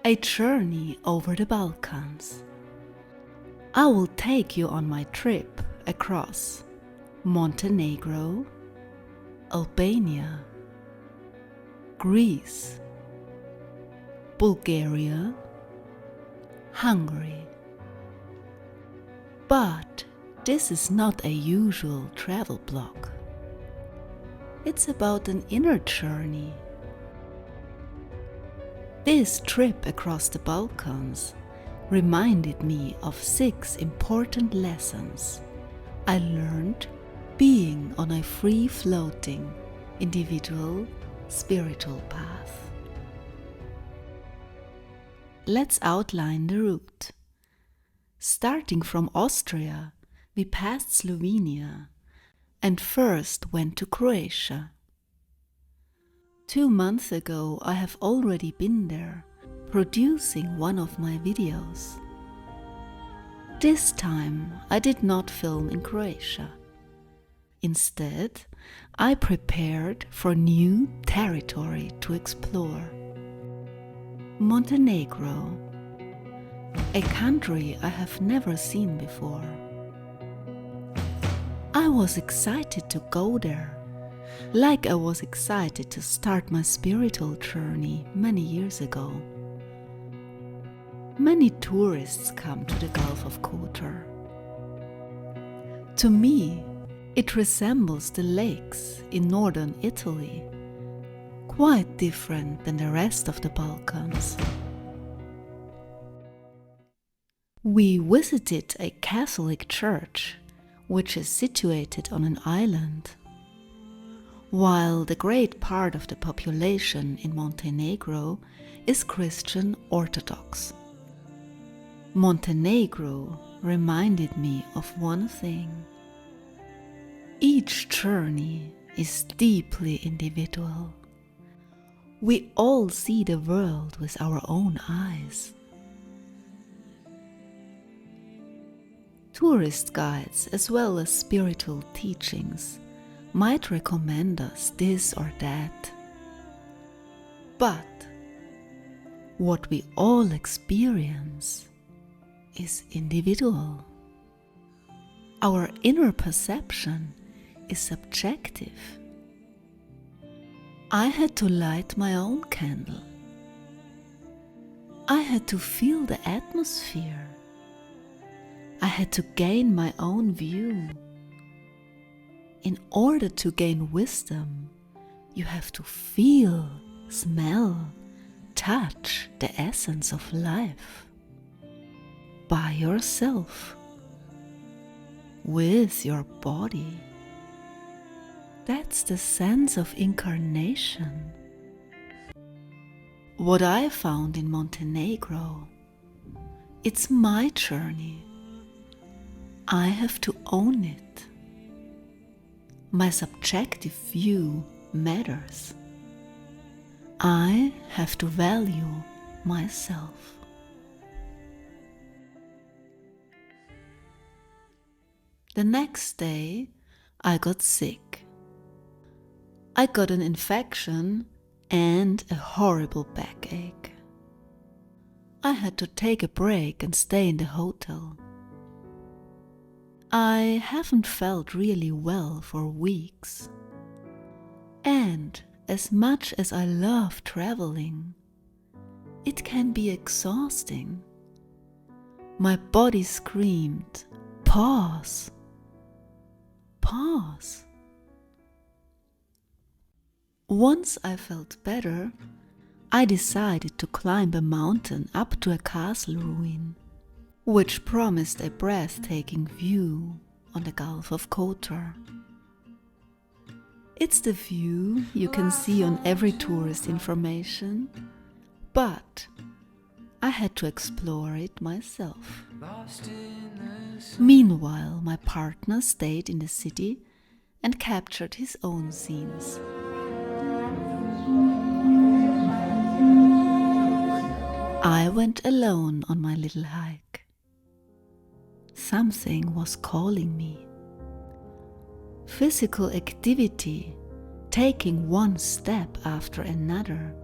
A journey over the Balkans. I will take you on my trip across Montenegro, Albania, Greece, Bulgaria, Hungary. But this is not a usual travel blog. It's about an inner journey. This trip across the Balkans reminded me of 6 important lessons I learned being on a free-floating, individual, spiritual path. Let's outline the route. Starting from Austria, we passed Slovenia and first went to Croatia. 2 months ago, I have already been there, producing one of my videos. This time, I did not film in Croatia. Instead, I prepared for new territory to explore. Montenegro, a country I have never seen before. I was excited to go there, like I was excited to start my spiritual journey many years ago. Many tourists come to the Gulf of Kotor. To me, it resembles the lakes in northern Italy, quite different than the rest of the Balkans. We visited a Catholic church, which is situated on an island. While the great part of the population in Montenegro is Christian Orthodox. Montenegro reminded me of one thing. Each journey is deeply individual. We all see the world with our own eyes. Tourist guides as well as spiritual teachings might recommend us this or that. But what we all experience is individual. Our inner perception is subjective. I had to light my own candle. I had to feel the atmosphere. I had to gain my own view. In order to gain wisdom, you have to feel, smell, touch the essence of life. By yourself. With your body. That's the sense of incarnation. What I found in Montenegro, it's my journey. I have to own it. My subjective view matters. I have to value myself. The next day, I got sick. I got an infection and a horrible backache. I had to take a break and stay in the hotel. I haven't felt really well for weeks. And as much as I love traveling, it can be exhausting. My body screamed, "Pause! Pause!" Once I felt better, I decided to climb a mountain up to a castle ruin, which promised a breathtaking view on the Gulf of Kotor. It's the view you can see on every tourist information, but I had to explore it myself. Meanwhile, my partner stayed in the city and captured his own scenes. I went alone on my little hike. Something was calling me. Physical activity, taking one step after another,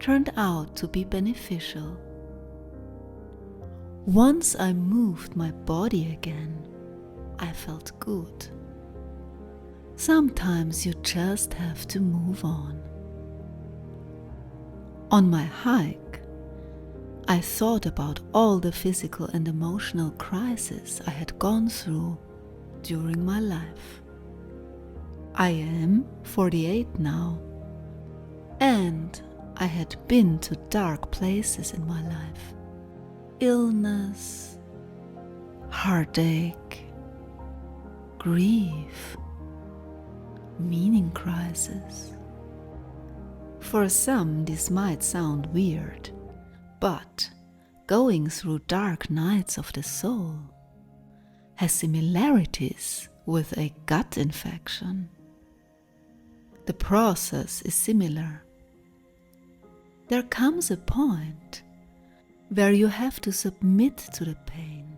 turned out to be beneficial. Once I moved my body again, I felt good. Sometimes you just have to move on. On my hike, I thought about all the physical and emotional crises I had gone through during my life. I am 48 now, and I had been to dark places in my life. Illness, heartache, grief, meaning crisis. For some, this might sound weird, but going through dark nights of the soul has similarities with a gut infection. The process is similar. There comes a point where you have to submit to the pain.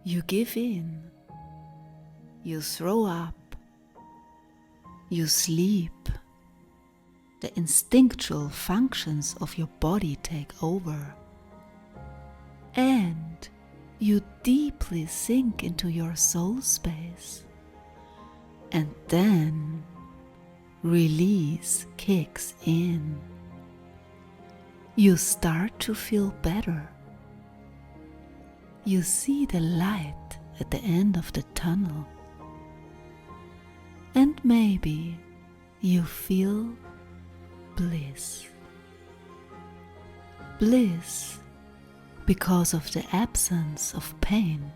You give in. You throw up. You sleep. The instinctual functions of your body take over. And you deeply sink into your soul space. And then release kicks in. You start to feel better. You see the light at the end of the tunnel. And maybe you feel bliss. Bliss because of the absence of pain.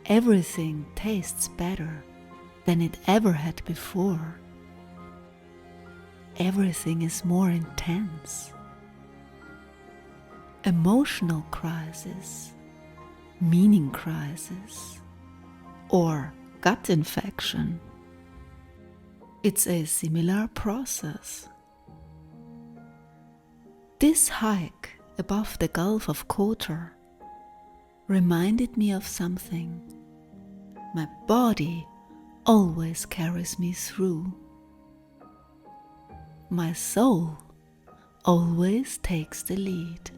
Everything tastes better than it ever had before. Everything is more intense. Emotional crisis, meaning crisis, or gut infection. It's a similar process. This hike above the Gulf of Kotor reminded me of something. My body always carries me through. My soul always takes the lead.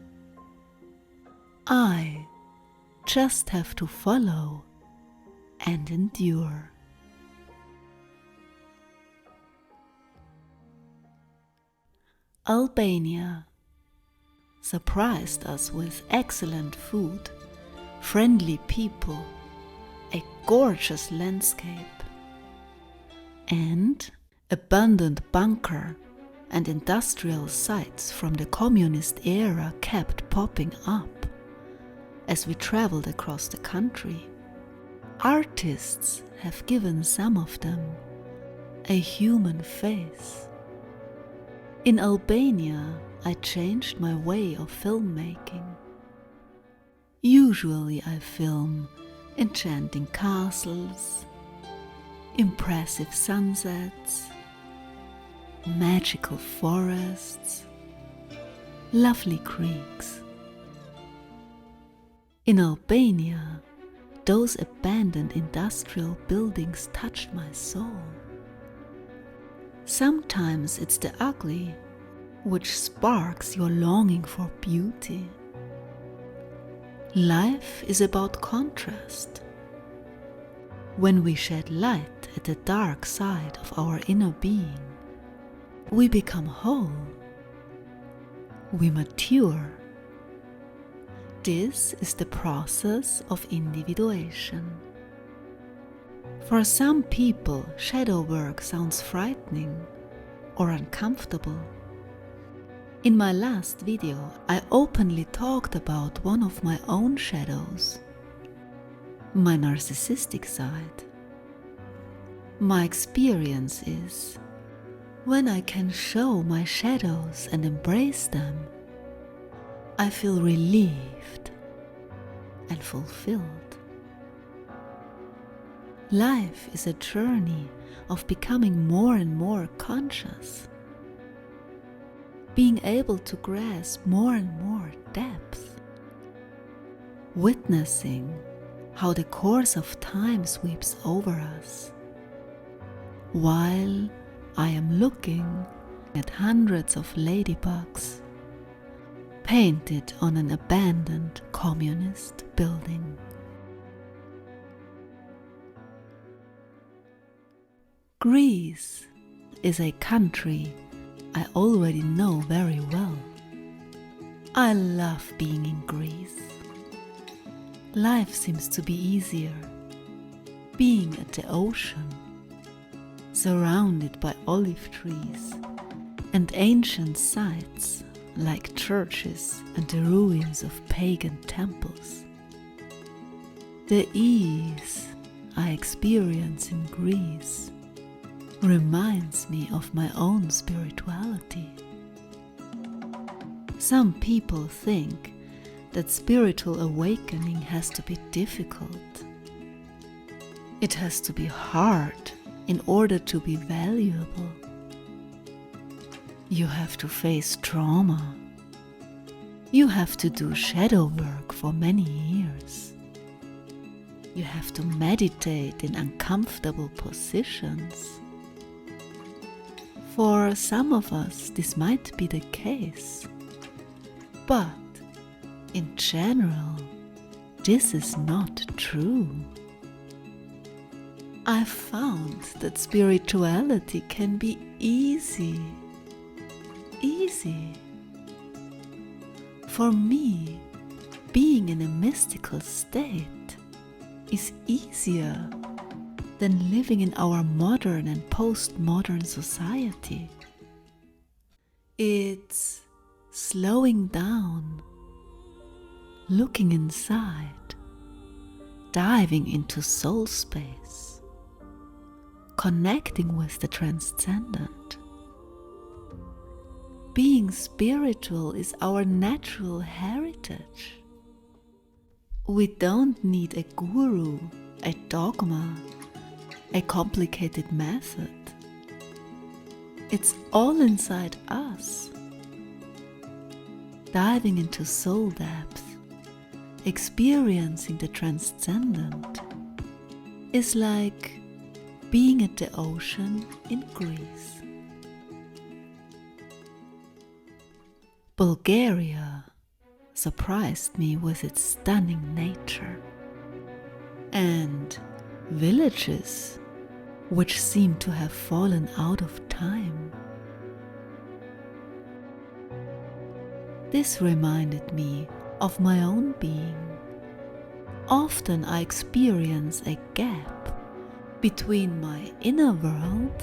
I just have to follow and endure. Albania surprised us with excellent food, friendly people, a gorgeous landscape, and abundant bunker and industrial sites from the communist era kept popping up as we traveled across the country. Artists have given some of them a human face. In Albania, I changed my way of filmmaking. Usually I film enchanting castles, impressive sunsets, magical forests, lovely creeks. In Albania, those abandoned industrial buildings touched my soul. Sometimes it's the ugly which sparks your longing for beauty. Life is about contrast. When we shed light at the dark side of our inner being, we become whole. We mature. This is the process of individuation. For some people, shadow work sounds frightening, or uncomfortable. In my last video, I openly talked about one of my own shadows, my narcissistic side. My experience is, when I can show my shadows and embrace them, I feel relieved and fulfilled. Life is a journey of becoming more and more conscious, being able to grasp more and more depth, witnessing how the course of time sweeps over us, while I am looking at hundreds of ladybugs painted on an abandoned communist building. Greece is a country I already know very well. I love being in Greece. Life seems to be easier, being at the ocean, surrounded by olive trees and ancient sites like churches and the ruins of pagan temples. The ease I experience in Greece reminds me of my own spirituality. Some people think that spiritual awakening has to be difficult. It has to be hard in order to be valuable. You have to face trauma. You have to do shadow work for many years. You have to meditate in uncomfortable positions. For some of us, this might be the case, but in general, this is not true. I've found that spirituality can be easy. For me, being in a mystical state is easier than living in our modern and postmodern society. It's slowing down, looking inside, diving into soul space, connecting with the transcendent. Being spiritual is our natural heritage. We don't need a guru, a dogma, a complicated method. It's all inside us. Diving into soul depth, experiencing the transcendent, is like being at the ocean in Greece. Bulgaria surprised me with its stunning nature and villages which seem to have fallen out of time. This reminded me of my own being. Often I experience a gap between my inner world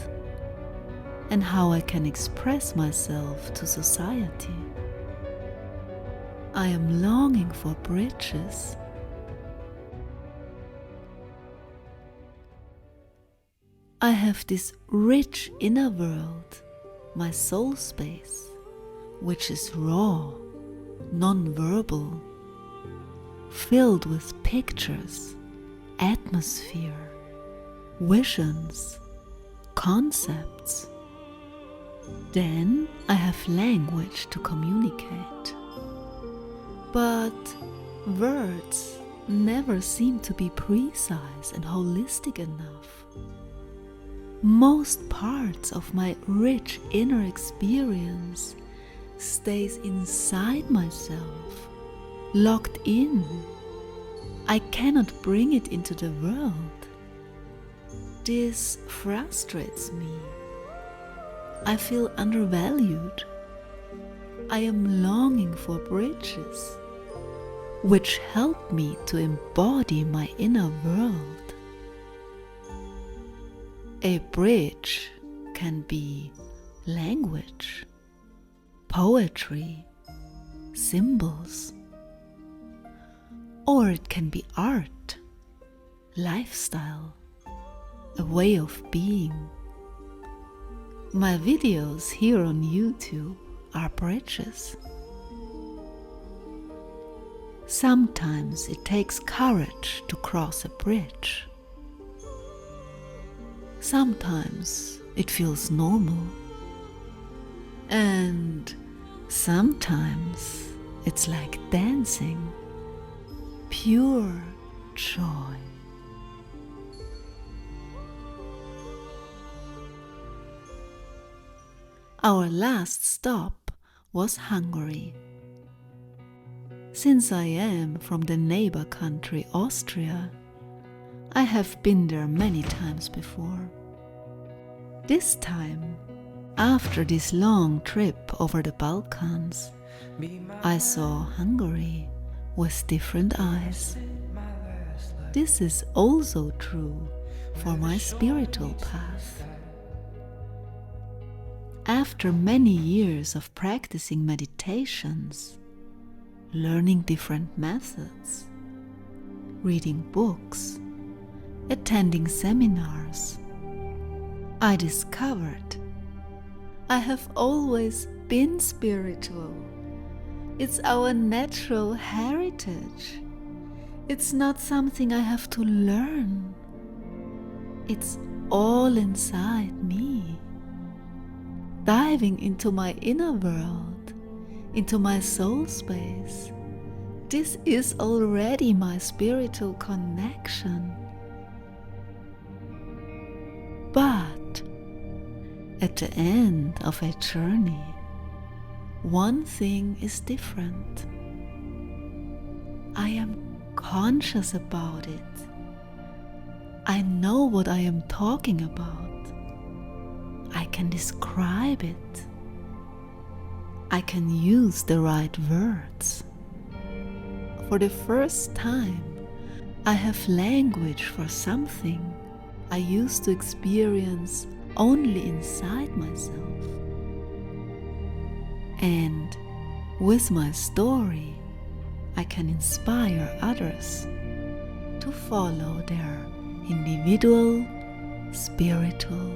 and how I can express myself to society. I am longing for bridges. I have this rich inner world, my soul space, which is raw, non-verbal, filled with pictures, atmosphere, visions, concepts. Then I have language to communicate. But words never seem to be precise and holistic enough. Most parts of my rich inner experience stays inside myself, locked in. I cannot bring it into the world. This frustrates me. I feel undervalued. I am longing for bridges which help me to embody my inner world. A bridge can be language, poetry, symbols. Or it can be art, lifestyle, a way of being. My videos here on YouTube are bridges. Sometimes it takes courage to cross a bridge. Sometimes it feels normal. And sometimes it's like dancing, pure joy. Our last stop was Hungary. Since I am from the neighbor country Austria, I have been there many times before. This time, after this long trip over the Balkans, I saw Hungary with different eyes. This is also true for my spiritual path. After many years of practicing meditations, learning different methods, reading books, attending seminars, I discovered I have always been spiritual. It's our natural heritage. It's not something I have to learn. It's all inside me. Diving into my inner world, into my soul space. This is already my spiritual connection. But at the end of a journey, one thing is different. I am conscious about it. I know what I am talking about. I can describe it. I can use the right words. For the first time, I have language for something I used to experience only inside myself. And with my story, I can inspire others to follow their individual spiritual